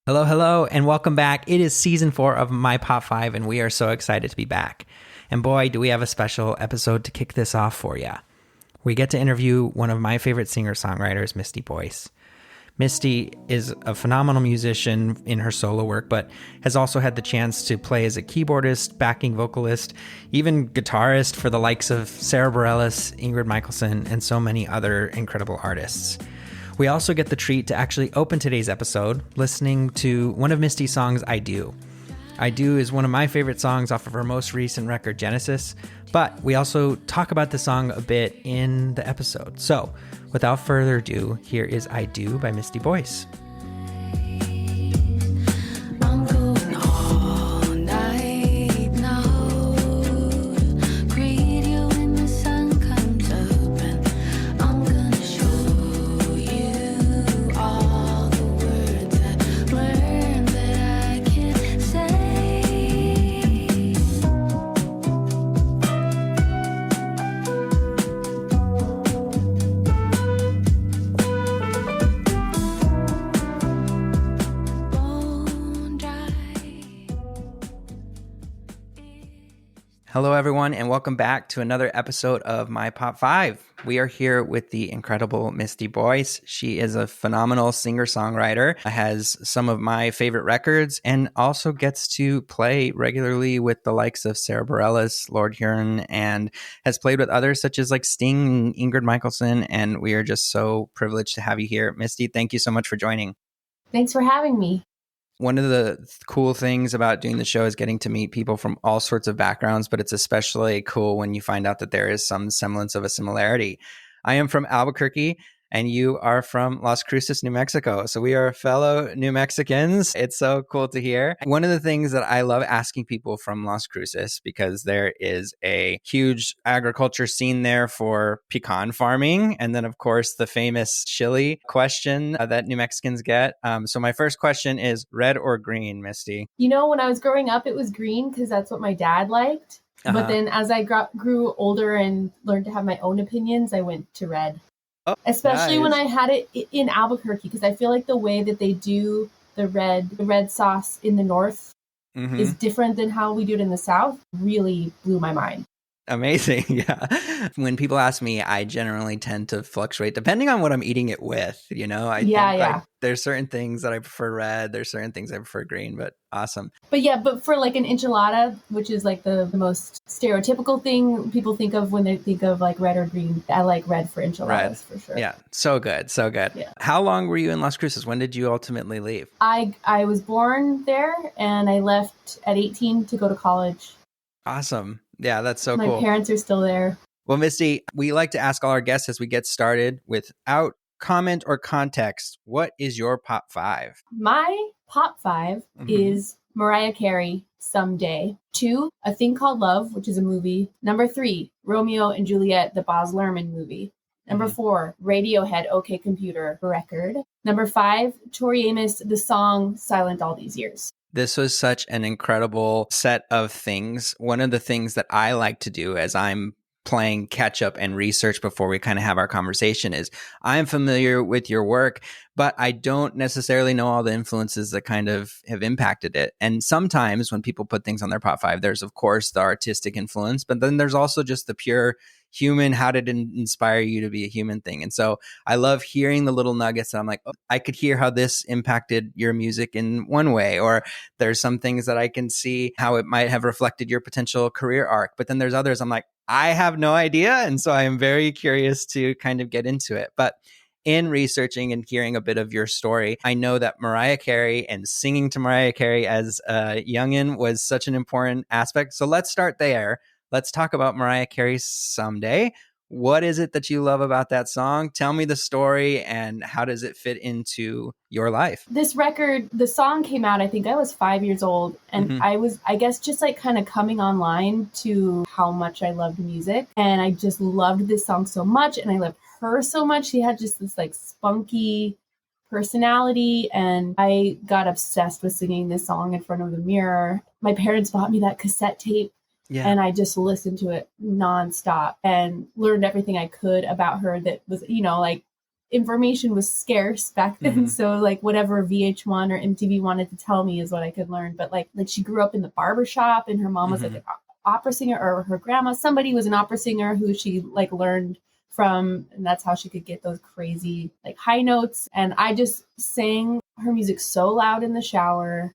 Hello, hello, and welcome back. It is season 4 of My Pop 5, and we are so excited to be back. And boy, do we have a special episode to kick this off for you. We get to interview one of my favorite singer-songwriters, Misty Boyce. Misty is a phenomenal musician in her solo work, but has also had the chance to play as a keyboardist, backing vocalist, even guitarist for the likes of Sarah Bareilles, Ingrid Michaelson, and so many other incredible artists. We also get the treat to actually open today's episode listening to one of Misty's songs, I Do. I Do is one of my favorite songs off of her most recent record, Genesis, but we also talk about the song a bit in the episode. So, without further ado, here is I Do by Misty Boyce. Hello, everyone, and welcome back to another episode of My Pop 5. We are here with the incredible Misty Boyce. She is a phenomenal singer-songwriter, has some of my favorite records, and also gets to play regularly with the likes of Sarah Bareilles, Lord Huron, and has played with others such as like Sting and Ingrid Michaelson, and we are just so privileged to have you here. Misty, thank you so much for joining. Thanks for having me. One of the cool things about doing the show is getting to meet people from all sorts of backgrounds, but it's especially cool when you find out that there is some semblance of a similarity. I am from Albuquerque, and you are from Las Cruces, New Mexico. So we are fellow New Mexicans. It's so cool to hear. One of the things that I love asking people from Las Cruces, because there is a huge agriculture scene there for pecan farming. And then, of course, the famous chili question that New Mexicans get. So my first question is red or green, Misty? You know, when I was growing up, it was green because that's what my dad liked. But then as I grew older and learned to have my own opinions, I went to red. Oh, especially nice. when I had it in Albuquerque, because I feel like the way that they do the red sauce in the north is different than how we do it in the south. Really blew my mind. Amazing. Yeah. When people ask me, I generally tend to fluctuate depending on what I'm eating it with. You know, I think like there's certain things that I prefer red. There's certain things I prefer green, but awesome. But for like an enchilada, which is like the most stereotypical thing people think of when they think of like red or green, I like red for enchiladas for sure. Yeah. So good. So good. Yeah. How long were you in Las Cruces? When did you ultimately leave? I was born there and I left at 18 to go to college. Awesome. Yeah, that's so cool. My parents are still there. Well, Misty, we like to ask all our guests as we get started without comment or context, what is your pop 5? My pop 5 is Mariah Carey, Someday. 2, A Thing Called Love, which is a movie. Number 3, Romeo and Juliet, the Baz Luhrmann movie. Number 4, Radiohead, OK Computer record. Number 5, Tori Amos, the song Silent All These Years. This was such an incredible set of things. One of the things that I like to do as I'm playing catch up and research before we kind of have our conversation is I'm familiar with your work, but I don't necessarily know all the influences that kind of have impacted it. And sometimes when people put things on their pop 5, there's of course the artistic influence, but then there's also just the pure human, how did it inspire you to be a human thing? And so I love hearing the little nuggets that I'm like, oh, I could hear how this impacted your music in one way, or there's some things that I can see how it might have reflected your potential career arc. But then there's others I'm like, I have no idea. And so I am very curious to kind of get into it. But in researching and hearing a bit of your story, I know that Mariah Carey and singing to Mariah Carey as a youngin was such an important aspect. So let's start there. Let's talk about Mariah Carey's Someday. What is it that you love about that song? Tell me the story and how does it fit into your life? This record, the song came out, I think I was 5 years old. And I was, I guess, just like kind of coming online to how much I loved music. And I just loved this song so much. And I loved her so much. She had just this like spunky personality. And I got obsessed with singing this song in front of the mirror. My parents bought me that cassette tape. Yeah. And I just listened to it nonstop and learned everything I could about her that was, you know, like information was scarce back then. So like whatever VH1 or MTV wanted to tell me is what I could learn. But like she grew up in the barbershop and her mom was like an opera singer, or her grandma, somebody was an opera singer who she like learned from, and that's how she could get those crazy like high notes. And I just sang her music so loud in the shower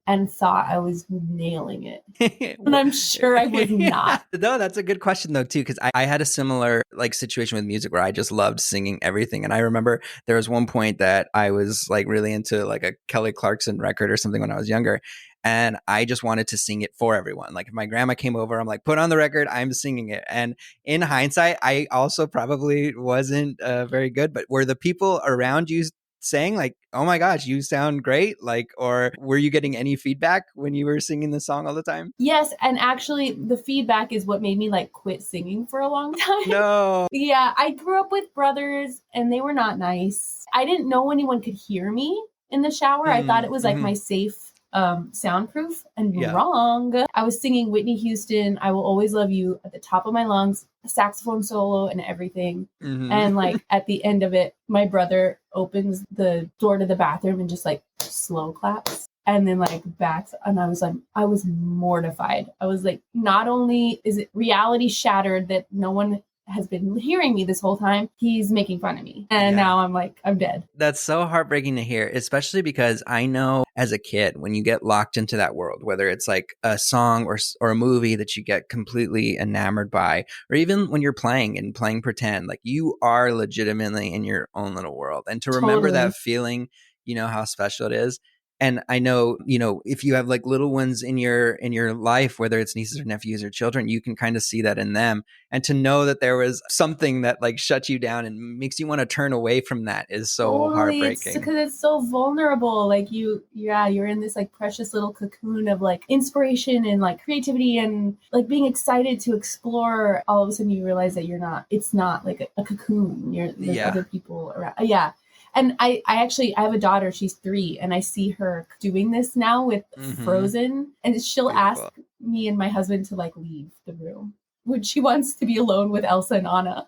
and thought I was nailing it. And I'm sure I was not. No, that's a good question though too, because I had a similar like situation with music where I just loved singing everything. And I remember there was one point that I was like really into like a Kelly Clarkson record or something when I was younger. And I just wanted to sing it for everyone. Like if my grandma came over, I'm like, put on the record, I'm singing it. And in hindsight, I also probably wasn't very good, but were the people around you saying like, oh my gosh, you sound great? Like, or were you getting any feedback when you were singing the song all the time? Yes. And actually the feedback is what made me like quit singing for a long time. No. Yeah. I grew up with brothers and they were not nice. I didn't know anyone could hear me in the shower. I thought it was like my safe soundproof, and wrong. I was singing Whitney Houston, I Will Always Love You at the top of my lungs, a saxophone solo and everything. And like at the end of it, my brother opens the door to the bathroom and just like slow claps and then like backs. And I was mortified. I was like, not only is it reality shattered that no one has been hearing me this whole time, he's making fun of me. And now I'm like, I'm dead. That's so heartbreaking to hear, especially because I know as a kid, when you get locked into that world, whether it's like a song or a movie that you get completely enamored by, or even when you're playing pretend, like you are legitimately in your own little world. And to remember that feeling, you know, how special it is. And I know, you know, if you have like little ones in your life, whether it's nieces or nephews or children, you can kind of see that in them. And to know that there was something that like shuts you down and makes you want to turn away from that is so heartbreaking. Because it's so vulnerable. Like you're in this like precious little cocoon of like inspiration and like creativity and like being excited to explore. All of a sudden you realize that it's not like a cocoon. There's other people around. And I have a daughter, she's 3, and I see her doing this now with Frozen, and she'll ask me and my husband to like leave the room when she wants to be alone with Elsa and Anna.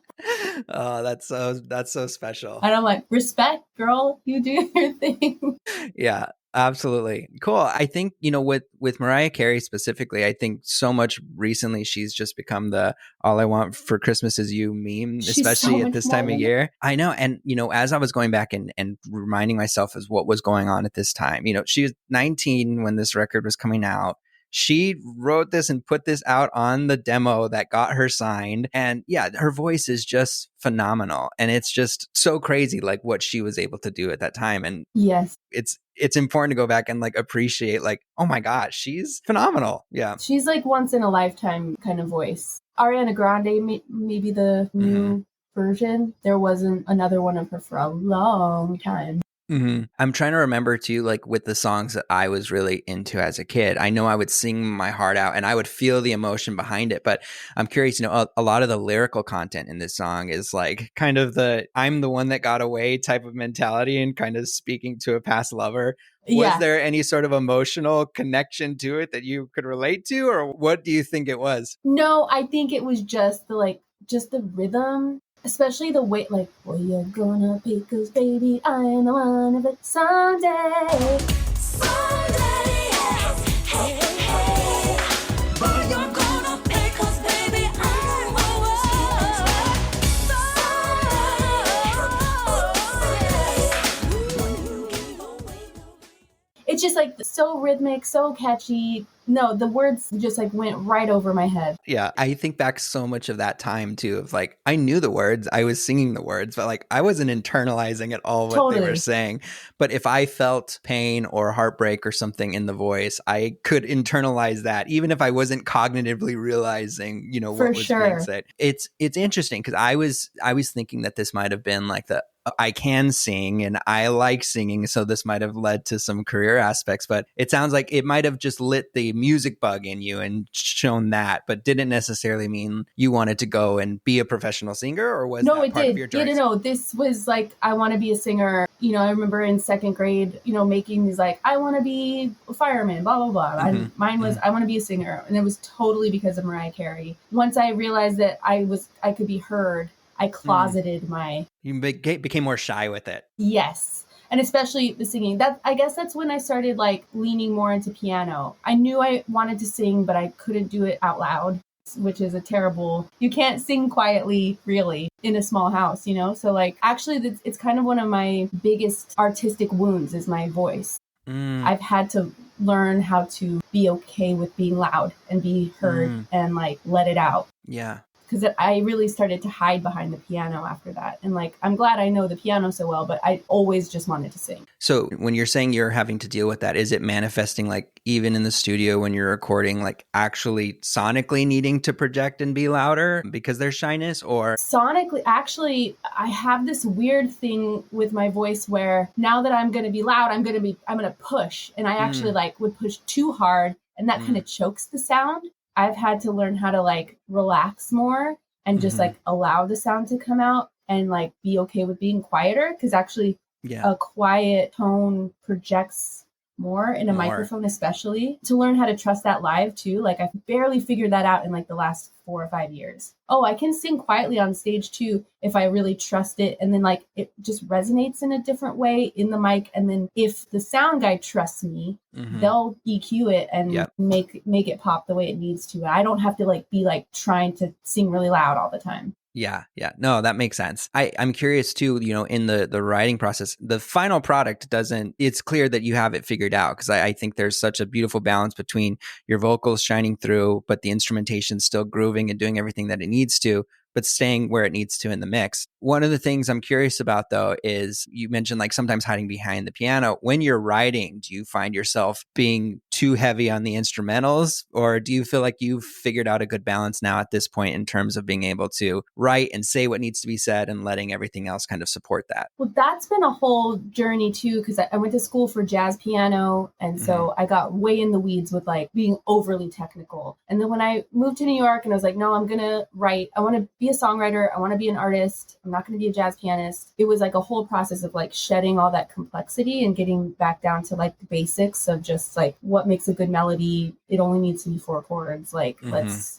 Oh, that's so special. And I'm like, respect, girl, you do your thing. Yeah. Absolutely. Cool. I think, you know, with Mariah Carey specifically, I think so much recently she's just become the all I want for Christmas is you meme, especially at this time of year. I know. And, you know, as I was going back and reminding myself as what was going on at this time, you know, she was 19 when this record was coming out. She wrote this and put this out on the demo that got her signed. And yeah, her voice is just phenomenal. And it's just so crazy, like what she was able to do at that time. And yes, it's important to go back and like appreciate like, oh my gosh, she's phenomenal. Yeah. She's like once in a lifetime kind of voice. Ariana Grande, maybe the new version. There wasn't another one of her for a long time. I'm trying to remember too, like with the songs that I was really into as a kid. I know I would sing my heart out and I would feel the emotion behind it, but I'm curious, you know, a lot of the lyrical content in this song is like kind of the I'm the one that got away type of mentality and kind of speaking to a past lover. Was there any sort of emotional connection to it that you could relate to, or what do you think it was? No, I think it was just the rhythm. Especially the way, like, well, you're gonna pay 'cause baby, I am the one of it someday. Someday, hey, hey, hey. Well, you're gonna pay 'cause baby, I'm the one. It's just like so rhythmic, so catchy. No, the words just like went right over my head. Yeah, I think back so much of that time too, of like, I knew the words, I was singing the words, but like I wasn't internalizing at all what they were saying. But if I felt pain or heartbreak or something in the voice, I could internalize that, even if I wasn't cognitively realizing, you know, what was being said. It's interesting because I was thinking that this might have been like the I can sing and I like singing, so this might have led to some career aspects, but it sounds like it might have just lit the music bug in you and shown that, but didn't necessarily mean you wanted to go and be a professional singer, or was that part of your choice? No, this was like, I want to be a singer. You know, I remember in 2nd grade, you know, making these like, I want to be a fireman, blah, blah, blah. And mine was, I want to be a singer. And it was totally because of Mariah Carey. Once I realized that I could be heard, I closeted my... You became more shy with it. Yes. And especially the singing. I guess that's when I started like leaning more into piano. I knew I wanted to sing, but I couldn't do it out loud, which is a terrible... You can't sing quietly, really, in a small house, you know? So like, actually, it's kind of one of my biggest artistic wounds is my voice. I've had to learn how to be okay with being loud and be heard and like let it out. Yeah. Because I really started to hide behind the piano after that. And like, I'm glad I know the piano so well, but I always just wanted to sing. So when you're saying you're having to deal with that, is it manifesting like even in the studio when you're recording, like actually sonically needing to project and be louder because there's shyness? Or sonically, actually, I have this weird thing with my voice where now that I'm going to be loud, I'm going to push. And I actually like would push too hard, and that kind of chokes the sound. I've had to learn how to like relax more and just like allow the sound to come out and like be okay with being quieter. Because actually a quiet tone projects more in a microphone, especially. To learn how to trust that live too. Like I've barely figured that out in like the last 4 or 5 years. Oh, I can sing quietly on stage too if I really trust it. And then like it just resonates in a different way in the mic. And then if the sound guy trusts me, they'll EQ it and make it pop the way it needs to. I don't have to like be like trying to sing really loud all the time. Yeah. No, that makes sense. I'm curious too, you know, in the writing process, the final product it's clear that you have it figured out, because I think there's such a beautiful balance between your vocals shining through, but the instrumentation still grooving and doing everything that it needs to, but staying where it needs to in the mix. One of the things I'm curious about though is you mentioned like sometimes hiding behind the piano. When you're writing, do you find yourself being too heavy on the instrumentals, or do you feel like you've figured out a good balance now at this point in terms of being able to write and say what needs to be said and letting everything else kind of support that? Well, that's been a whole journey too, because I went to school for jazz piano. And so I got way in the weeds with like being overly technical. And then when I moved to New York and I was like, no, I'm going to write. I want to be a songwriter. I want to be an artist. I'm not going to be a jazz pianist. It was like a whole process of like shedding all that complexity and getting back down to like the basics of just like what makes a good melody. It only needs to be 4 chords. Like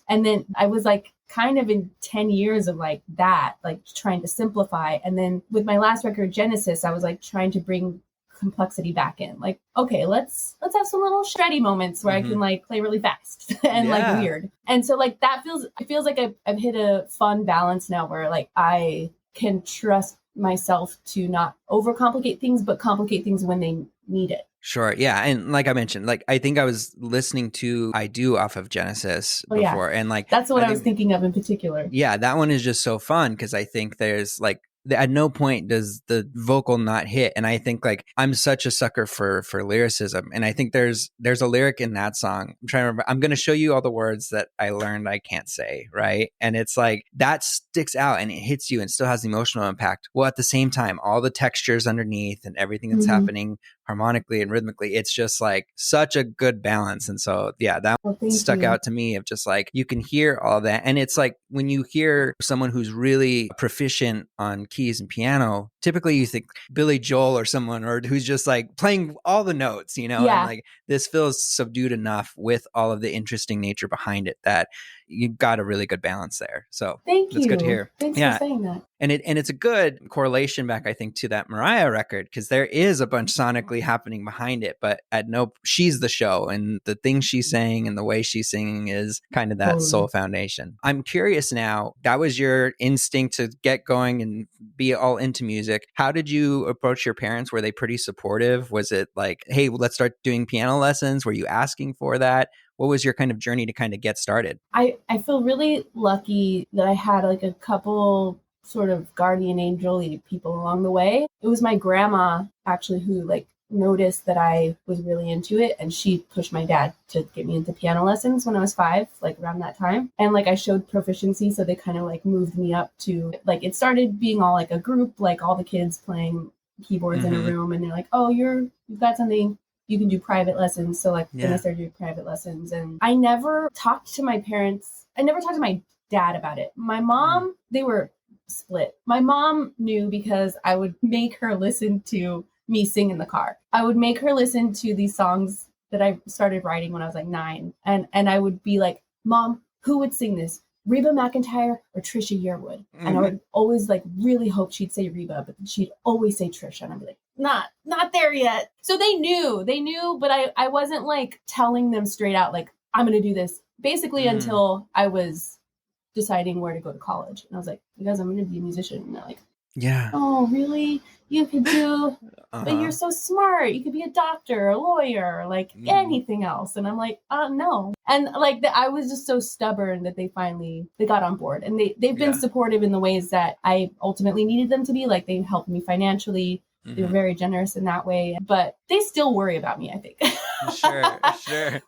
and then I was like kind of in 10 years of like that, like trying to simplify. And then with my last record, Genesis, I was like trying to bring complexity back in. Like, okay, let's have some little shreddy moments where I can like play really fast and like weird. And so like it feels like I've hit a fun balance now where like I can trust myself to not overcomplicate things, but complicate things when they need it. Sure. Yeah. And like I mentioned, like I think I was listening to I Do off of Genesis before. And like that's what I was thinking of in particular. Yeah, that one is just so fun because I think there's like at no point does the vocal not hit. And I think like I'm such a sucker for lyricism. And I think there's a lyric in that song. I'm trying to remember. I'm going to show you all the words that I learned I can't say. Right. And it's like that sticks out and it hits you and still has emotional impact. Well, at the same time, all the textures underneath and everything that's happening harmonically and rhythmically, it's just like such a good balance. And so, yeah, that stuck out to me of just like, you can hear all that. And it's like when you hear someone who's really proficient on keys and piano, typically you think Billy Joel or someone, or who's just like playing all the notes, you know, and like this feels subdued enough with all of the interesting nature behind it that you got a really good balance there. So that's good to hear. Thanks for saying that. And it's a good correlation back, I think, to that Mariah record, because there is a bunch sonically happening behind it, but she's the show, and the things she's saying and the way she's singing is kind of that soul foundation. I'm curious now, that was your instinct to get going and be all into music. How did you approach your parents? Were they pretty supportive? Was it like, hey, let's start doing piano lessons? Were you asking for that? What was your kind of journey to kind of get started? I feel really lucky that I had like a couple sort of guardian angel-y people along the way. It was my grandma actually who like noticed that I was really into it, and she pushed my dad to get me into piano lessons when I was 5, like around that time. And like I showed proficiency, so they kind of like moved me up to like, it started being all like a group, like all the kids playing keyboards in a room, and they're like, oh, you've got something, you can do private lessons. So like then I started doing private lessons, and I never talked to my parents. I never talked to my dad about it. My mom, they were split. My mom knew because I would make her listen to me sing in the car. I would make her listen to these songs that I started writing when I was like 9. And I would be like, Mom, who would sing this? Reba McEntire or Trisha Yearwood. Mm-hmm. And I would always like really hope she'd say Reba, but she'd always say Trisha. And I'd be like, not there yet. So they knew, but I wasn't like telling them straight out, like, I'm going to do this basically until I was deciding where to go to college. And I was like, you guys, I'm going to be a musician. And they're like, yeah. Oh, really? You could do, but you're so smart. You could be a doctor, a lawyer, like anything else. And I'm like, no. And like I was just so stubborn that they got on board. And they've been supportive in the ways that I ultimately needed them to be. Like they helped me financially. They were very generous in that way. But they still worry about me, I think. Sure.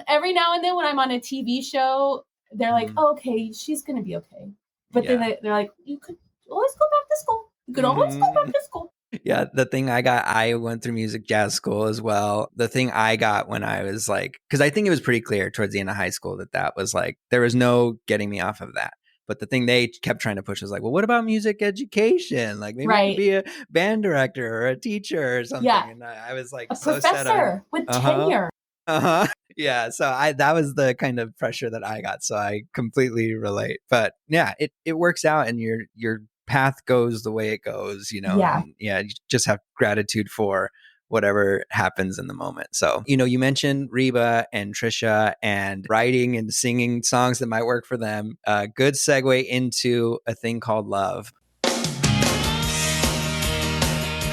Every now and then when I'm on a TV show, they're like, oh, okay, she's going to be okay. But then they're like, you could always go back to school. You could always go back to school. Yeah, the thing I went through music jazz school as well. The thing I got when I was like, because I think it was pretty clear towards the end of high school that was like, there was no getting me off of that. But the thing they kept trying to push was like, well, what about music education? Like maybe you could be a band director or a teacher or something. Yeah. And I was like, a professor with tenure. Yeah. So that was the kind of pressure that I got. So I completely relate. But yeah, it works out and your path goes the way it goes, you know. Yeah. And you just have gratitude for whatever happens in the moment. So, you mentioned Reba and Trisha and writing and singing songs that might work for them. Good segue into a thing called love.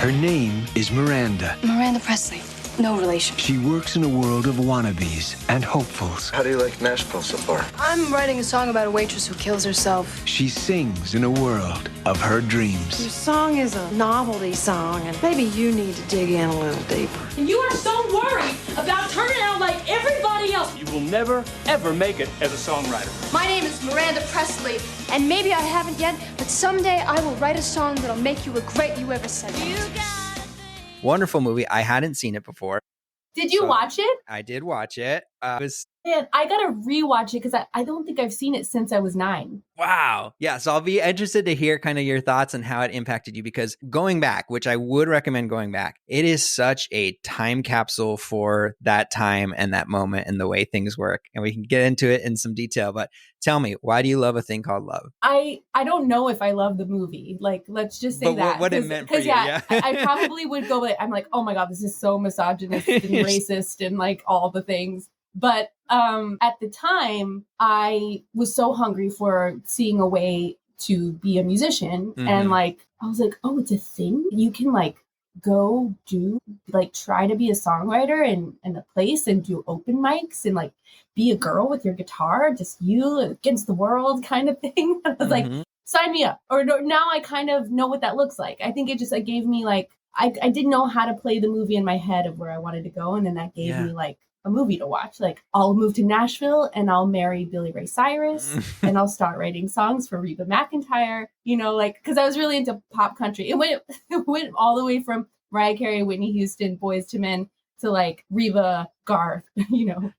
Her name is Miranda. Miranda Presley. No relation. She works in a world of wannabes and hopefuls. How do you like Nashville so far? I'm writing a song about a waitress who kills herself. She sings in a world of her dreams. Your song is a novelty song, and maybe you need to dig in a little deeper. And you are so worried about turning out like everybody else. You will never, ever make it as a songwriter. My name is Miranda Presley, and maybe I haven't yet, but someday I will write a song that'll make you a great you ever said. Wonderful movie. I hadn't seen it before. Did you watch it? I did watch it. Man, I gotta rewatch it because I don't think I've seen it since I was 9. Wow. Yeah. So I'll be interested to hear kind of your thoughts and how it impacted you, because going back, which I would recommend going back, it is such a time capsule for that time and that moment and the way things work. And we can get into it in some detail, but tell me, why do you love A Thing Called Love? I don't know if I love the movie. Like, let's just say that. What it meant for you. Yeah. I probably would go like, I'm like, oh my God, this is so misogynistic and racist and like all the things. But at the time, I was so hungry for seeing a way to be a musician. And like, I was like, oh, it's a thing. You can like go do, like try to be a songwriter in a place and do open mics and like be a girl with your guitar, just you against the world kind of thing. I was like, sign me up. Or now I kind of know what that looks like. I think it just like gave me like, I didn't know how to play the movie in my head of where I wanted to go. And then that gave me like a movie to watch. Like, I'll move to Nashville and I'll marry Billy Ray Cyrus and I'll start writing songs for Reba McEntire, like, because I was really into pop country. It went all the way from Mariah Carey, Whitney Houston, Boyz II Men to like Reba, Garth,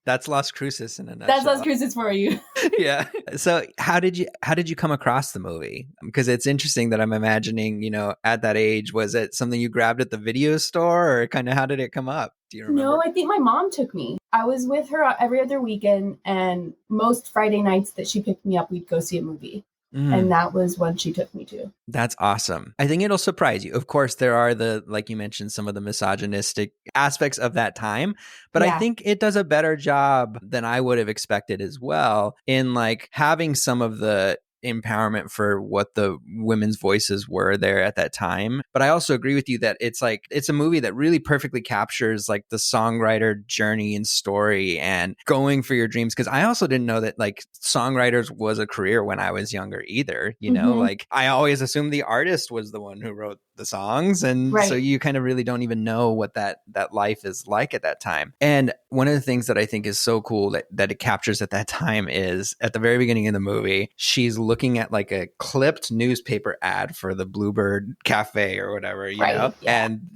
That's Las Cruces in a nutshell. That's Las Cruces for you. Yeah. So how did you come across the movie? Because it's interesting that I'm imagining, at that age, was it something you grabbed at the video store, or kind of how did it come up? Do you remember? No, I think my mom took me. I was with her every other weekend, and most Friday nights that she picked me up, we'd go see a movie. And that was one she took me to. That's awesome. I think it'll surprise you. Of course, there are like you mentioned, some of the misogynistic aspects of that time, but I think it does a better job than I would have expected as well in like having some of the empowerment for what the women's voices were there at that time. But I also agree with you that it's a movie that really perfectly captures like the songwriter journey and story and going for your dreams. Because I also didn't know that like songwriters was a career when I was younger either. Like I always assumed the artist was the one who wrote the songs. And so you kind of really don't even know what that life is like at that time. And one of the things that I think is so cool that it captures at that time is at the very beginning of the movie, she's looking at like a clipped newspaper ad for the Bluebird Cafe or whatever, you know? Yeah. And,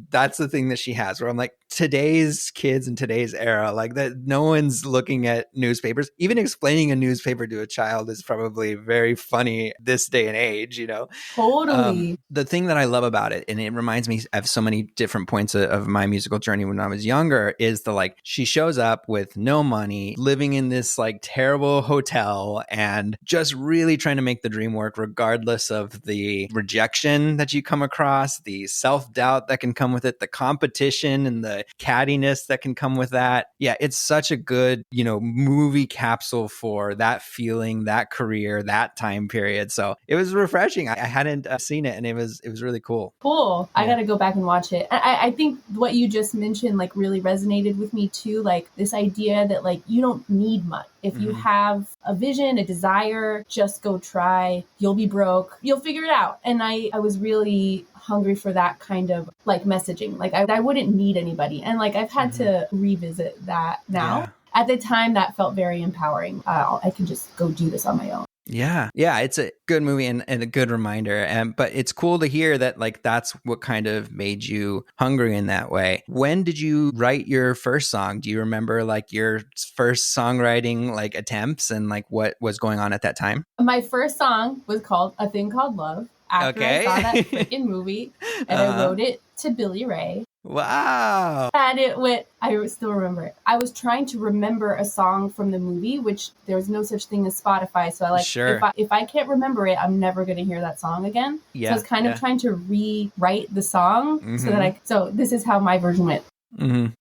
that's the thing that she has where I'm like, today's kids in today's era, like that, no one's looking at newspapers. Even explaining a newspaper to a child is probably very funny this day and age, you know? Totally. The thing that I love about it, and it reminds me of so many different points of my musical journey when I was younger, is the like, she shows up with no money, living in this like terrible hotel, and just really trying to make the dream work, regardless of the rejection that you come across, the self-doubt that can come with it, the competition and the cattiness that can come with that. Yeah, it's such a good, you know, movie capsule for that feeling, that career, that time period. So it was refreshing. I hadn't seen it, and it was really cool. Cool. Yeah. I got to go back and watch it. I think what you just mentioned like really resonated with me too. Like this idea that like you don't need much. If you have a vision, a desire, just go try. You'll be broke. You'll figure it out. And I was really hungry for that kind of like messaging. Like I wouldn't need anybody. And like I've had to revisit that now. Yeah. At the time, that felt very empowering. I can just go do this on my own. Yeah. It's a good movie and a good reminder. But it's cool to hear that like that's what kind of made you hungry in that way. When did you write your first song? Do you remember like your first songwriting like attempts and like what was going on at that time? My first song was called A Thing Called Love. After I saw that freaking movie, and I wrote it to Billy Ray. Wow. And it went, I still remember it. I was trying to remember a song from the movie, which there was no such thing as Spotify. So I like, if I can't remember it, I'm never going to hear that song again. Yeah, so I was kind of trying to rewrite the song so this is how my version went. There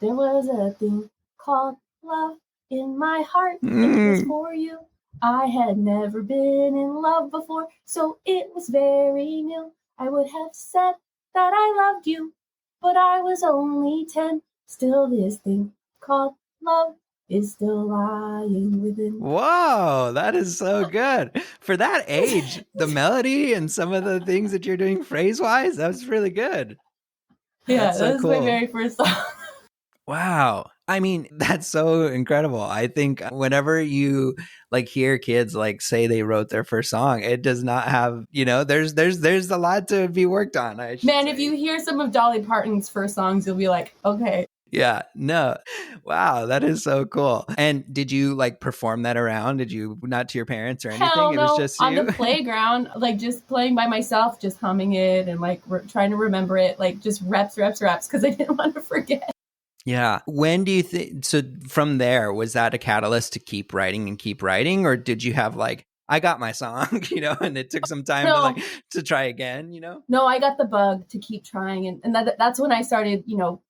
was a thing called love in my heart. It was for you. I had never been in love before, so it was very new. I would have said that I loved you, but I was only 10. Still this thing called love is still lying within. Whoa, that is so good. For that age, the melody and some of the things that you're doing phrase-wise, that was really good. Yeah, that was my very first song. Wow. I mean, that's so incredible. I think whenever you like hear kids like say they wrote their first song, it does not have, you know, there's a lot to be worked on. Man, if you hear some of Dolly Parton's first songs, you'll be like, okay. Yeah, no. Wow, that is so cool. And did you like perform that around? Did you, not to your parents or anything? Hell no. It was just you? On the playground, like just playing by myself, just humming it and like trying to remember it, like just reps, because I didn't want to forget. Yeah. When do you think, so from there, was that a catalyst to keep writing, or did you have like, I got my song, you know, and it took some time to try again, you know? No, I got the bug to keep trying. And that's when I started, you know,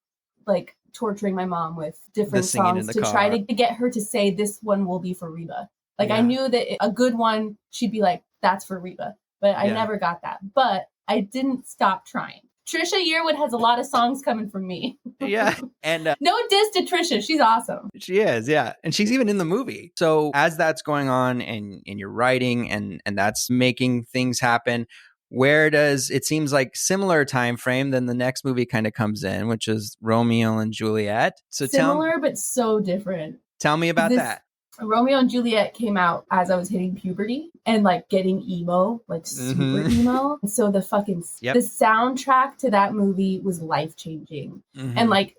like torturing my mom with different songs to try to get her to say this one will be for Reba. Like I knew that a good one, she'd be like, that's for Reba. But I never got that. But I didn't stop trying. Trisha Yearwood has a lot of songs coming from me. Yeah. And no diss to Trisha. She's awesome. She is. Yeah. And she's even in the movie. So as that's going on and you're writing and that's making things happen, where does it seems like similar time frame, then the next movie kind of comes in, which is Romeo and Juliet. So similar, but so different. Tell me about that. Romeo and Juliet came out as I was hitting puberty and like getting emo, like super emo. So the the soundtrack to that movie was life changing. And like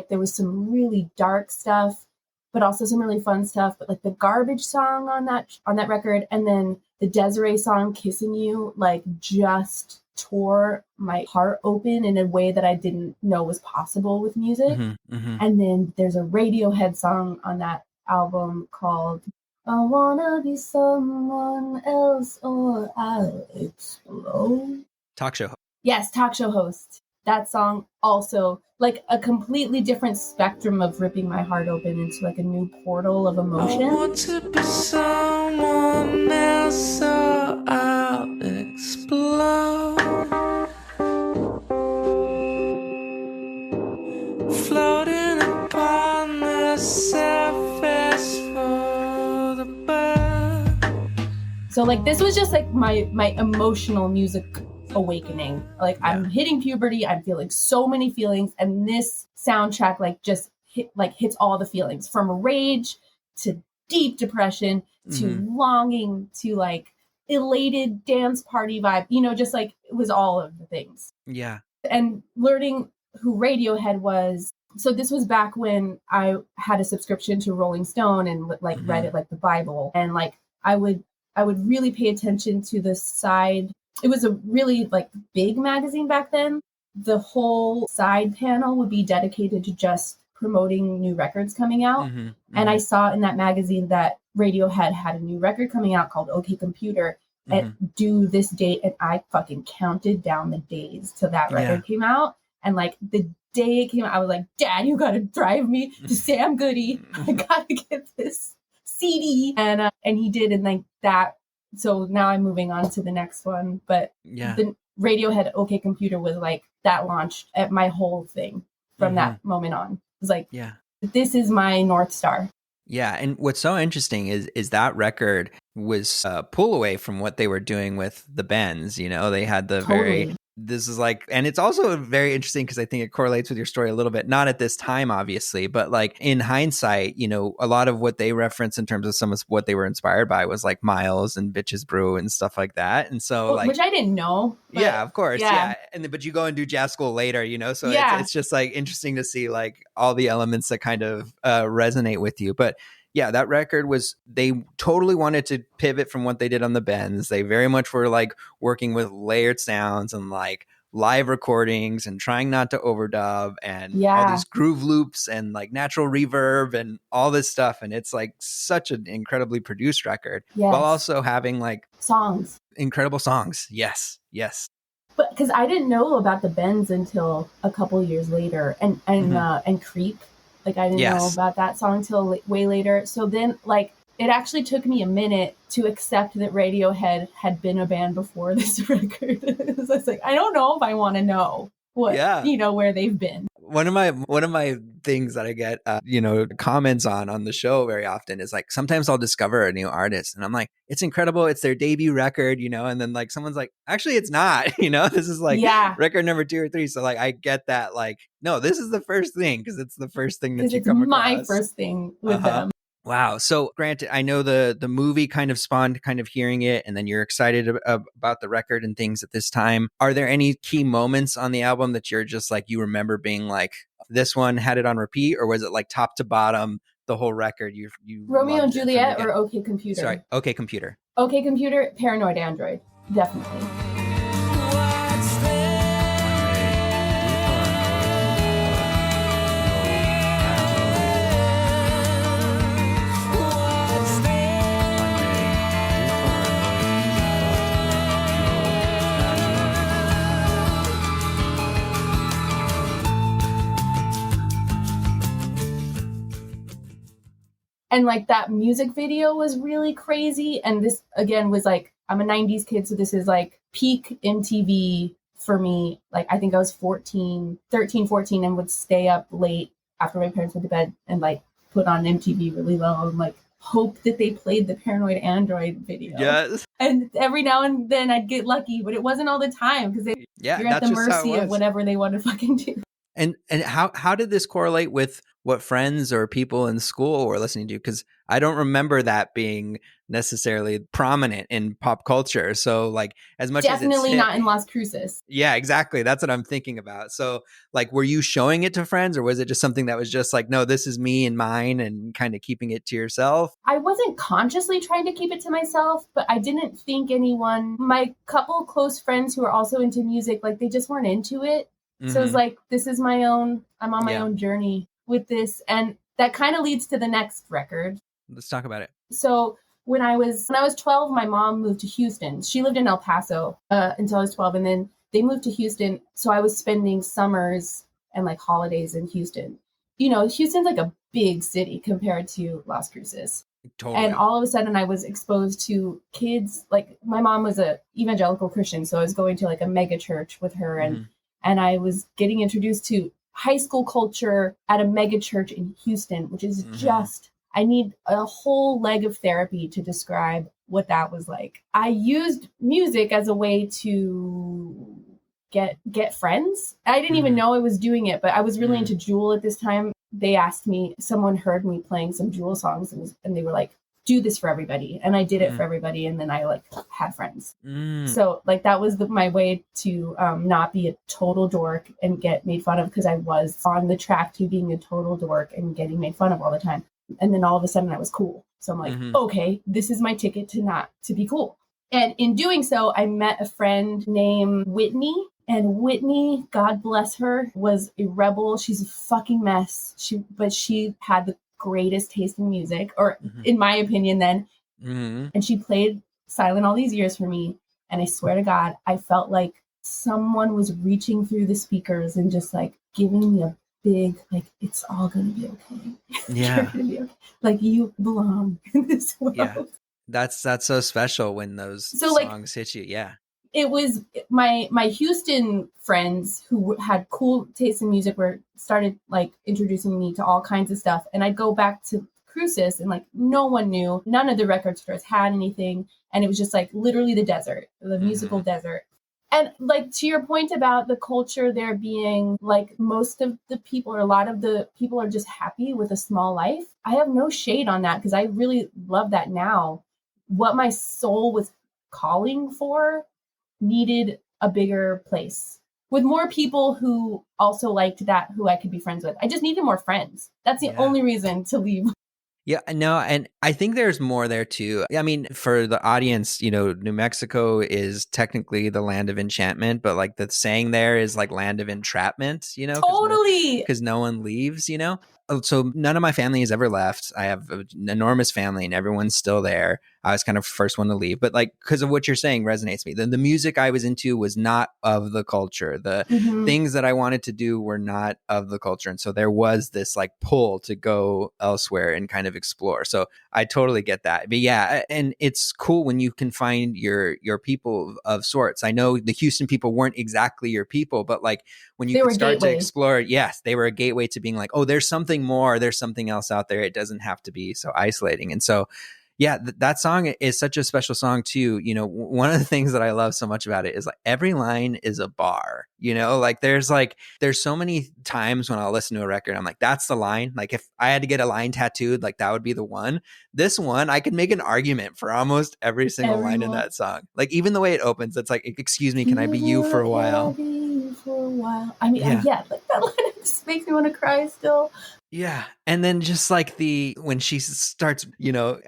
there was some really dark stuff, but also some really fun stuff. But like the Garbage song on that record, and then the Desiree song Kissing You, like just tore my heart open in a way that I didn't know was possible with music. And then there's a Radiohead song on that album called I Wanna Be Someone Else or I'll Explode. Talk show. Yes, talk show host. That song also like a completely different spectrum of ripping my heart open into like a new portal of emotion. I want to be someone else or I'll explode. Floating upon the surface for the bird. So like this was just like my emotional music awakening. Like I'm hitting puberty, I'm feeling so many feelings, and this soundtrack like just hits all the feelings, from rage to deep depression to longing to like elated dance party vibe, you know, just like it was all of the things. Yeah. And learning who Radiohead was. So this was back when I had a subscription to Rolling Stone and like read it like the Bible. And like I would really pay attention to the side. It was a really like big magazine back then. The whole side panel would be dedicated to just promoting new records coming out. And I saw in that magazine that Radiohead had a new record coming out called OK Computer and due this date. And I fucking counted down the days till that record came out. And like the day it came out, I was like, Dad, you gotta drive me to Sam Goody. I gotta get this CD. And he did. And like that. So now I'm moving on to the next one. But the Radiohead OK Computer was like, that launched at my whole thing from that moment on. It was like, this is my North Star. Yeah. And what's so interesting is that record was a pull away from what they were doing with the Bends. You know, they had the this is like, and it's also very interesting because I think it correlates with your story a little bit, not at this time, obviously, but like in hindsight, you know, a lot of what they reference in terms of some of what they were inspired by was like Miles and Bitches Brew and stuff like that. And so like, which I didn't know. Yeah, of course. Yeah. And but you go and do jazz school later, you know, so it's just like interesting to see like all the elements that kind of resonate with you. But yeah, that record was, they totally wanted to pivot from what they did on the Bends. They very much were like working with layered sounds and like live recordings and trying not to overdub and all these groove loops and like natural reverb and all this stuff. And it's like such an incredibly produced record while also having like incredible songs. Yes. But because I didn't know about the Bends until a couple years later and Creep. Like, I didn't know about that song until way later. So then, like, it actually took me a minute to accept that Radiohead had been a band before this record. So it's like, I don't know if I want to know what, you know, where they've been. One of my things that I get, comments on the show very often is like, sometimes I'll discover a new artist and I'm like, it's incredible. It's their debut record, you know, and then like, someone's like, actually it's not, you know, this is like record number 2 or 3. So like, I get that. Like, no, this is the first thing. Cause it's the first thing that you come across. My first thing with them. Wow. So granted, I know the movie kind of spawned kind of hearing it and then you're excited about the record and things at this time. Are there any key moments on the album that you're just like, you remember being like, this one had it on repeat, or was it like top to bottom, the whole record? You Romeo and Juliet or OK Computer? Sorry, OK Computer. OK Computer, Paranoid Android. Definitely. And like that music video was really crazy. And this again was like, I'm a 90s kid. So this is like peak MTV for me. Like, I think I was 13, 14 and would stay up late after my parents went to bed and like put on MTV really low and like hope that they played the Paranoid Android video. Yes. And every now and then I'd get lucky, but it wasn't all the time because you're at the mercy of whatever they want to fucking do. And how did this correlate with what friends or people in school were listening to? Because I don't remember that being necessarily prominent in pop culture. So like, as much definitely as not in Las Cruces. Yeah, exactly. That's what I'm thinking about. So like, were you showing it to friends, or was it just something that was just like, no, this is me and mine, and kind of keeping it to yourself? I wasn't consciously trying to keep it to myself, but I didn't think anyone, my couple close friends who are also into music, like they just weren't into it. So it was like, this is my own, I'm on my own journey with this. And that kind of leads to the next record. Let's talk about it. So when I was 12, my mom moved to Houston. She lived in El Paso until I was 12. And then they moved to Houston. So I was spending summers and like holidays in Houston. You know, Houston's like a big city compared to Las Cruces. Totally. And all of a sudden I was exposed to kids. Like, my mom was a evangelical Christian. So I was going to like a mega church with her, and I was getting introduced to high school culture at a mega church in Houston, which is just, I need a whole leg of therapy to describe what that was like. I used music as a way to get friends. I didn't even know I was doing it, but I was really into Jewel at this time. They asked me, someone heard me playing some Jewel songs and they were like, do this for everybody. And I did it for everybody. And then I like had friends. So like that was my way to not be a total dork and get made fun of, because I was on the track to being a total dork and getting made fun of all the time. And then all of a sudden I was cool. So I'm like, okay, this is my ticket to be cool. And in doing so, I met a friend named Whitney. And Whitney, God bless her, was a rebel. She's a fucking mess. But she had the greatest taste in music, or in my opinion then. And she played silent all these years for me. And I swear to God, I felt like someone was reaching through the speakers and just like giving me a big, like, it's all going to be okay. Yeah. You're gonna be okay. Like, you belong in this world. Yeah. That's so special when those songs hit you. Yeah. It was my Houston friends who had cool taste in music started like introducing me to all kinds of stuff. And I'd go back to Cruces and like no one knew. None of the record stores had anything. And it was just like literally the desert, the musical desert. And like to your point about the culture there being like most of the people or a lot of the people are just happy with a small life. I have no shade on that because I really love that now. What my soul was calling for needed a bigger place with more people who also liked that, who I could be friends with. I just needed more friends. That's the only reason to leave. Yeah, no, and I think there's more there too. I mean, for the audience, New Mexico is technically the land of enchantment, but like the saying there is like land of entrapment, Totally. Because no one leaves, So none of my family has ever left. I have an enormous family and everyone's still there. I was kind of first one to leave, but like, because of what you're saying resonates with me. The music I was into was not of the culture. The things that I wanted to do were not of the culture. And so there was this like pull to go elsewhere and kind of explore. So I totally get that. But yeah, and it's cool when you can find your people of sorts. I know the Houston people weren't exactly your people, but like when you could start to explore, yes, they were a gateway to being like, oh, there's something more, there's something else out there. It doesn't have to be so isolating. And so yeah, that song is such a special song too. One of the things that I love so much about it is like every line is a bar, like there's so many times when I'll listen to a record, I'm like, that's the line. Like if I had to get a line tattooed, like that would be the one. This one, I could make an argument for almost every single line in that song. Like even the way it opens, it's like, excuse me, can I be you for a while? I mean, yeah, like that line just makes me want to cry still. Yeah. And then just like when she starts,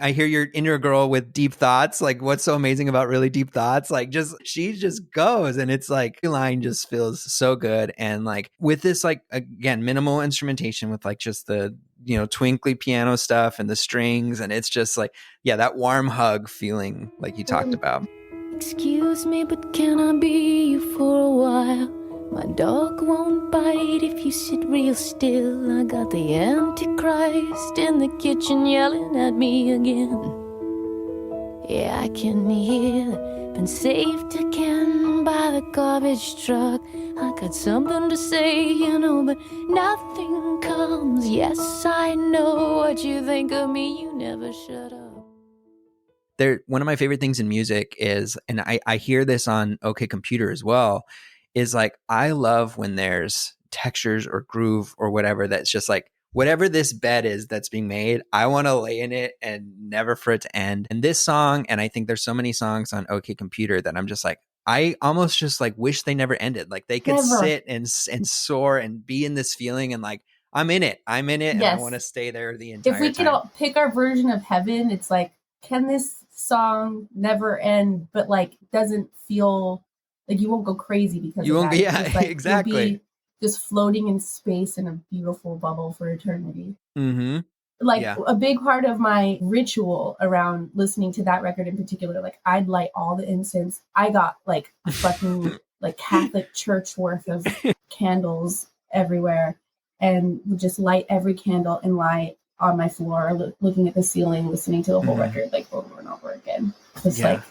I hear your inner girl with deep thoughts. Like what's so amazing about really deep thoughts? Like she just goes and it's like the line just feels so good. And like with this, like, again, minimal instrumentation with like just the, twinkly piano stuff and the strings. And it's just like, yeah, that warm hug feeling like you talked about. Excuse me, but can I be you for a while? My dog won't bite if you sit real still. I got the Antichrist in the kitchen yelling at me again. Yeah, I can hear been saved again by the garbage truck. I got something to say, but nothing comes. Yes, I know what you think of me. You never shut up. One of my favorite things in music is, and I hear this on OK Computer as well, is like, I love when there's textures or groove or whatever that's just like, whatever this bed is that's being made, I want to lay in it and never for it to end. And this song, and I think there's so many songs on OK Computer that I'm just like, I almost just like wish they never ended. Like they could sit and soar and be in this feeling and like, I'm in it. Yes. And I want to stay there the entire time. If we could all pick our version of heaven, it's like, can this song never end, but like doesn't feel like you won't go crazy because you won't. That. Yeah, like, exactly. You'll be just floating in space in a beautiful bubble for eternity. Mm-hmm. Like a big part of my ritual around listening to that record in particular, like I'd light all the incense. I got like a fucking like Catholic church worth of candles everywhere, and would just light every candle and lie on my floor, looking at the ceiling, listening to the whole record like over and over again. Just like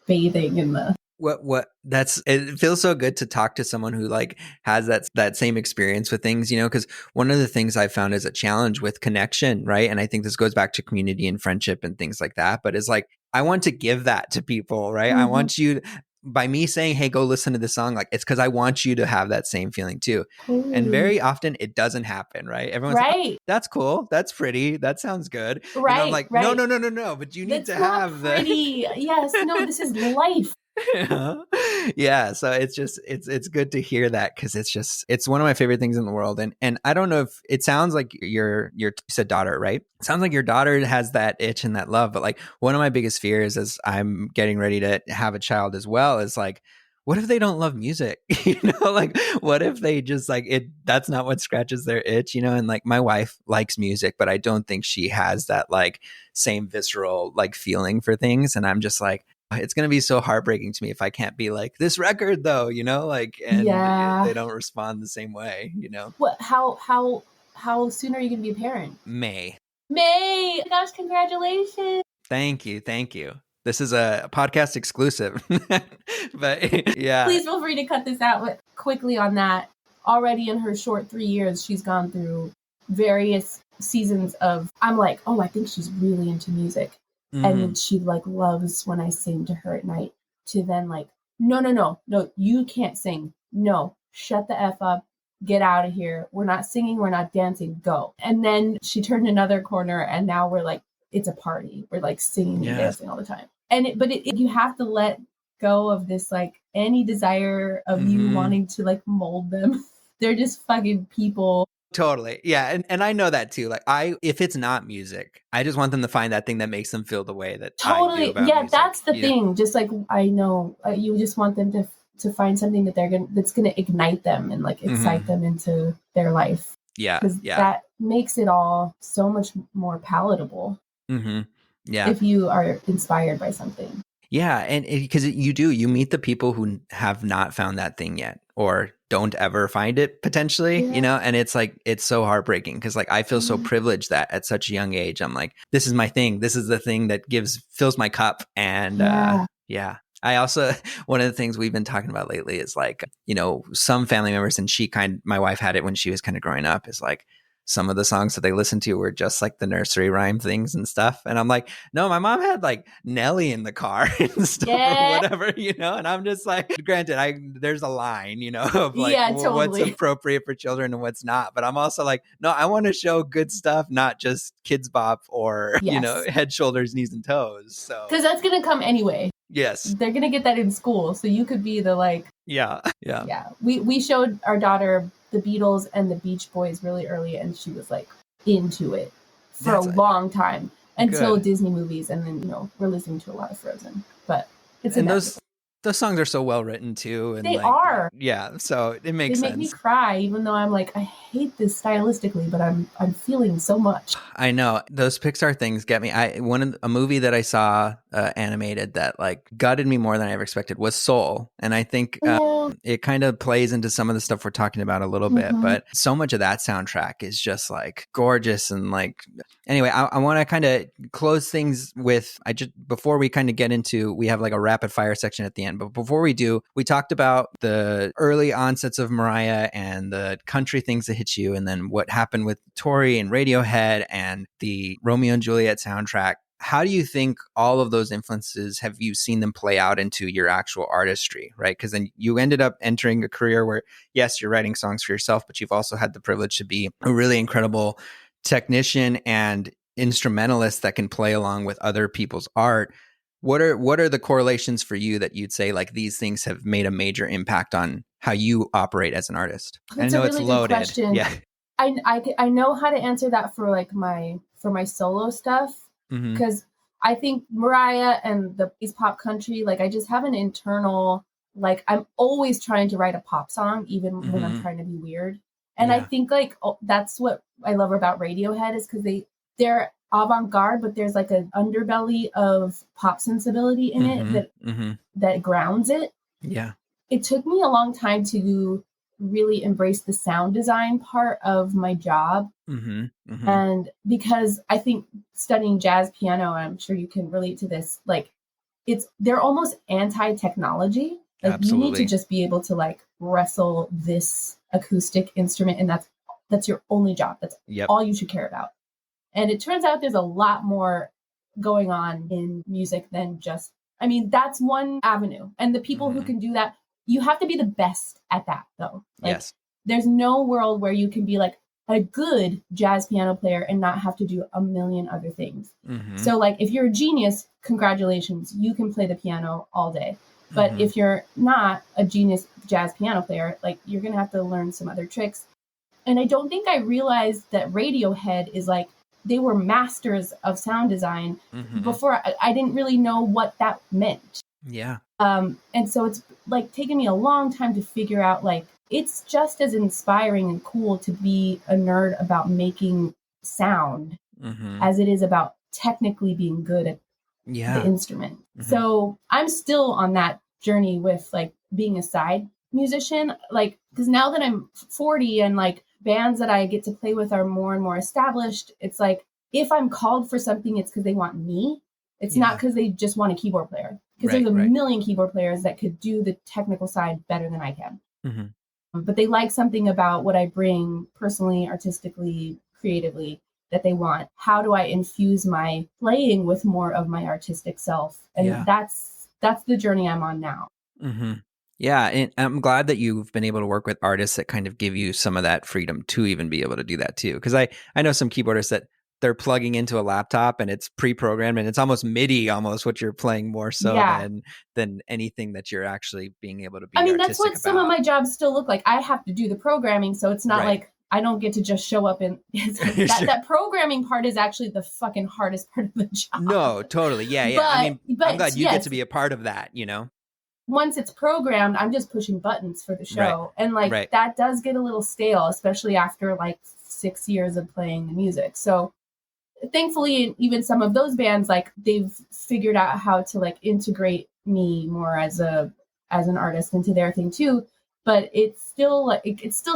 bathing in the. It feels so good to talk to someone who like has that same experience with things, because one of the things I've found is a challenge with connection, right? And I think this goes back to community and friendship and things like that, but it's like, I want to give that to people, right? I want you, by me saying, hey, go listen to this song, like it's because I want you to have that same feeling too. Ooh. And very often it doesn't happen, right? Everyone's like, oh, that's cool. That's pretty. That sounds good. Right. I'm like, no, but you need to have pretty. Yes, no, this is life. Yeah, so it's good to hear that, because it's one of my favorite things in the world. And I don't know if it sounds like you said daughter, right? It sounds like your daughter has that itch and that love, but like one of my biggest fears as I'm getting ready to have a child as well is like, what if they don't love music? Like what if they just like it, that's not what scratches their itch, and like my wife likes music, but I don't think she has that like same visceral like feeling for things. And I'm just like, it's going to be so heartbreaking to me if I can't be like, this record though, like, and they don't respond the same way, What, how soon are you going to be a parent? May. Oh my gosh, congratulations. Thank you. This is a podcast exclusive, but yeah. Please feel free to cut this out. But quickly on that, already in her short 3 years, she's gone through various seasons of, I'm like, oh, I think she's really into music. Mm-hmm. And then she like loves when I sing to her at night, to then like, no, you can't sing. No, shut the F up. Get out of here. We're not singing. We're not dancing. Go. And then she turned another corner and now we're like, it's a party. We're like singing and dancing all the time. But you have to let go of this, like any desire of you wanting to like mold them. They're just fucking people. Totally. Yeah. And I know that too. Like if it's not music, I just want them to find that thing that makes them feel the way that I do about music. That's the thing. Just like, I know you just want them to find something that that's going to ignite them and like excite them into their life. Yeah. Because that makes it all so much more palatable. Mm-hmm. Yeah. If you are inspired by something. Yeah. And because you meet the people who have not found that thing yet, or don't ever find it potentially, and it's like, it's so heartbreaking because like I feel so privileged that at such a young age, I'm like, this is my thing. This is the thing that fills my cup. And I also, one of the things we've been talking about lately is like, some family members, and my wife had it when she was kind of growing up, is like, some of the songs that they listened to were just like the nursery rhyme things and stuff. And I'm like, no, my mom had like Nelly in the car and stuff or whatever, and I'm just like, granted, there's a line, of like what's appropriate for children and what's not. But I'm also like, no, I want to show good stuff, not just Kids Bop or, Head, Shoulders, Knees and Toes. So, because that's going to come anyway. Yes. They're going to get that in school. So you could be the like, Yeah. We showed our daughter the Beatles and the Beach Boys really early, and she was like into it for a long time until Disney movies, and then we're listening to a lot of Frozen. But it's those songs are so well written too, and they are. Yeah, so it makes sense. They make me cry, even though I'm like, I hate this stylistically, but I'm feeling so much. I know those Pixar things get me. A movie that I saw animated that like gutted me more than I ever expected was Soul, and I think it kind of plays into some of the stuff we're talking about a little bit. But so much of that soundtrack is just like gorgeous, and like anyway, I want to kind of close things with before we kind of get into, we have like a rapid fire section at the end. But before we do, we talked about the early onsets of Mariah and the country things that hit you, and then what happened with Tori and Radiohead and the Romeo and Juliet soundtrack. How do you think all of those influences, have you seen them play out into your actual artistry, right? Because then you ended up entering a career where, yes, you're writing songs for yourself, but you've also had the privilege to be a really incredible technician and instrumentalist that can play along with other people's art. What are the correlations for you that you'd say like these things have made a major impact on how you operate as an artist? That's I know it's loaded. Question. Yeah, I know how to answer that for like my solo stuff, because I think Mariah and the pop country, like I just have an internal, like I'm always trying to write a pop song, even when I'm trying to be weird. And I think like that's what I love about Radiohead, is because they're avant-garde, but there's like an underbelly of pop sensibility in it that grounds it. Yeah. It took me a long time to really embrace the sound design part of my job. And because I think studying jazz piano, I'm sure you can relate to this, like they're almost anti-technology. Like Absolutely. You need to just be able to like wrestle this acoustic instrument, and that's your only job. That's all you should care about. And it turns out there's a lot more going on in music than just I mean, that's one avenue. And the people who can do that, you have to be the best at that, though. Like, yes. There's no world where you can be like a good jazz piano player and not have to do a million other things. So like, if you're a genius, congratulations, you can play the piano all day. But if you're not a genius jazz piano player, like, you're going to have to learn some other tricks. And I don't think I realized that Radiohead is like, they were masters of sound design before. I didn't really know what that meant. Yeah. And so it's like taken me a long time to figure out, like, it's just as inspiring and cool to be a nerd about making sound as it is about technically being good at the instrument. So I'm still on that journey with like being a side musician, like, because now that I'm 40 and like bands that I get to play with are more and more established, it's like, if I'm called for something, it's because they want me. It's not because they just want a keyboard player. Because there's a million keyboard players that could do the technical side better than I can. But they like something about what I bring personally, artistically, creatively, that they want. How do I infuse my playing with more of my artistic self? And that's the journey I'm on now. Yeah, and I'm glad that you've been able to work with artists that kind of give you some of that freedom to even be able to do that too. Because I know some keyboardists that they're plugging into a laptop and it's pre-programmed and it's almost MIDI, almost what you're playing more so than anything that you're actually being able to be. I mean, that's what some of my jobs still look like. I have to do the programming, so it's not like I don't get to just show up and that programming part is actually the fucking hardest part of the job. No, totally. Yeah. But, I'm glad you get to be a part of that, you know? Once it's programmed, I'm just pushing buttons for the show. And like that does get a little stale, especially after like 6 years of playing the music. So thankfully, even some of those bands, like, they've figured out how to like integrate me more as an artist into their thing too. But it's still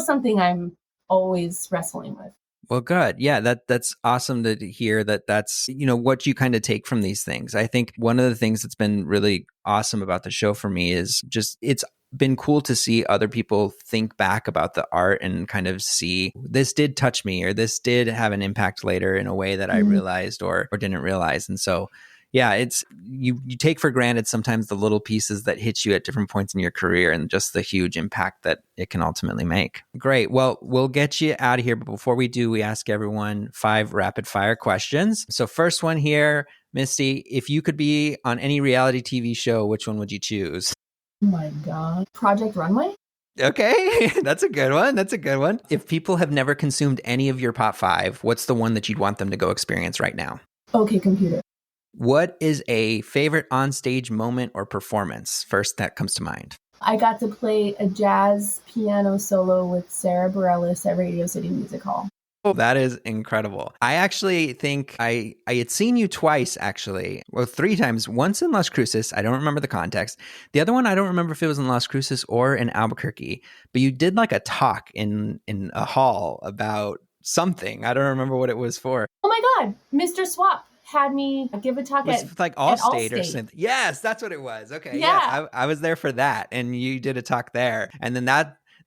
something I'm always wrestling with. Well, good. Yeah, that's awesome to hear that's, you know, what you kind of take from these things. I think one of the things that's been really awesome about the show for me is just it's been cool to see other people think back about the art and kind of see this did touch me or this did have an impact later in a way that I realized or didn't realize. And so, yeah, it's you take for granted sometimes the little pieces that hit you at different points in your career and just the huge impact that it can ultimately make. Great. Well, we'll get you out of here. But before we do, we ask everyone 5 rapid fire questions. So first one here, Misty, if you could be on any reality TV show, which one would you choose? Oh my God. Project Runway? Okay, that's a good one. If people have never consumed any of your pop 5, what's the one that you'd want them to go experience right now? OK Computer. What is a favorite onstage moment or performance? First that comes to mind. I got to play a jazz piano solo with Sarah Bareilles at Radio City Music Hall. Oh, that is incredible. I actually think I had seen you twice, actually. Well, 3 times. Once in Las Cruces. I don't remember the context. The other one, I don't remember if it was in Las Cruces or in Albuquerque. But you did like a talk in a hall about something. I don't remember what it was for. Oh my God. Mr. Swap had me give a talk at like Allstate or something. Yes, that's what it was. Okay. Yeah. Yes, I was there for that. And you did a talk there. And then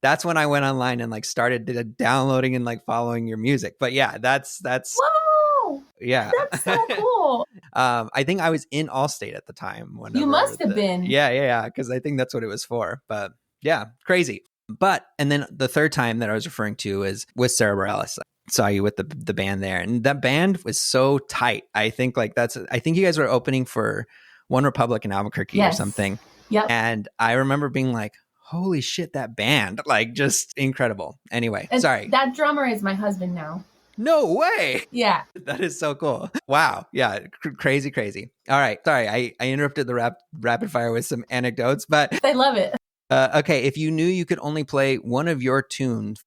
that's when I went online and like started downloading and like following your music. But yeah, that's whoa. Yeah. That's so cool. I think I was in Allstate at the time. You must have been. Yeah. Because I think that's what it was for. But yeah, crazy. And then the third time that I was referring to is with Sarah Bareilles. Saw you with the band there, and that band was so tight. I think you guys were opening for One Republic in Albuquerque or something. Yep. And I remember being like, holy shit, that band, like, just incredible. Anyway, and sorry. That drummer is my husband now. No way. Yeah. That is so cool. Wow. Yeah. Crazy. All right. Sorry. I interrupted the rapid fire with some anecdotes, but I love it. Okay. If you knew you could only play one of your tunes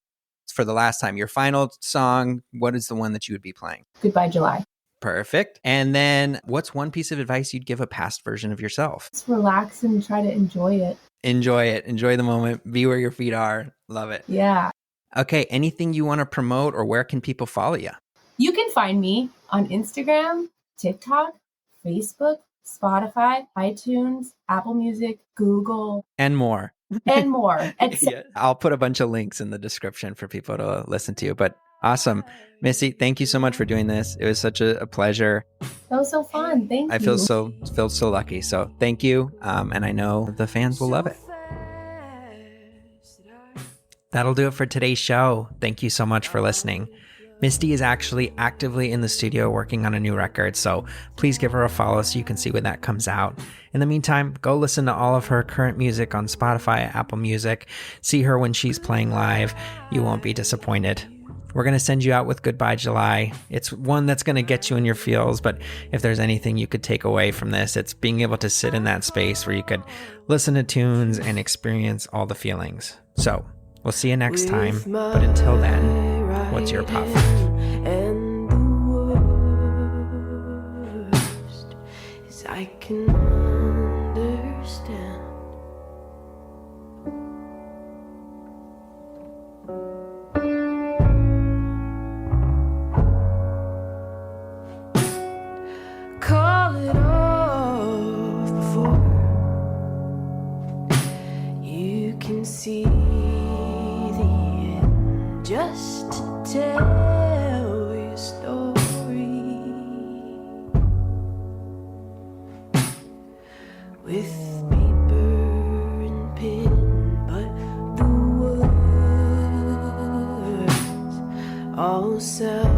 for the last time, your final song, what is the one that you would be playing? Goodbye, July. Perfect. And then what's one piece of advice you'd give a past version of yourself? Just relax and try to enjoy it. Enjoy the moment. Be where your feet are. Love it. Yeah. Okay. Anything you want to promote, or where can people follow you? You can find me on Instagram, TikTok, Facebook, Spotify, iTunes, Apple Music, Google. And more. And more. Yeah, I'll put a bunch of links in the description for people to listen to. But Awesome. Misty, thank you so much for doing this. It was such a pleasure. That was so fun. Thank you. I feel so lucky. So thank you. And I know the fans will love it. That'll do it for today's show. Thank you so much for listening. Misty is actually actively in the studio working on a new record, so please give her a follow so you can see when that comes out. In the meantime, go listen to all of her current music on Spotify, Apple Music. See her when she's playing live. You won't be disappointed. We're going to send you out with Goodbye July. It's one that's going to get you in your feels, but if there's anything you could take away from this, it's being able to sit in that space where you could listen to tunes and experience all the feelings. So, we'll see you next time, but until then, what's your puff? And the worst is I can understand. Call it off before you can see the end, just to tell your story with paper and pen, but the words all sound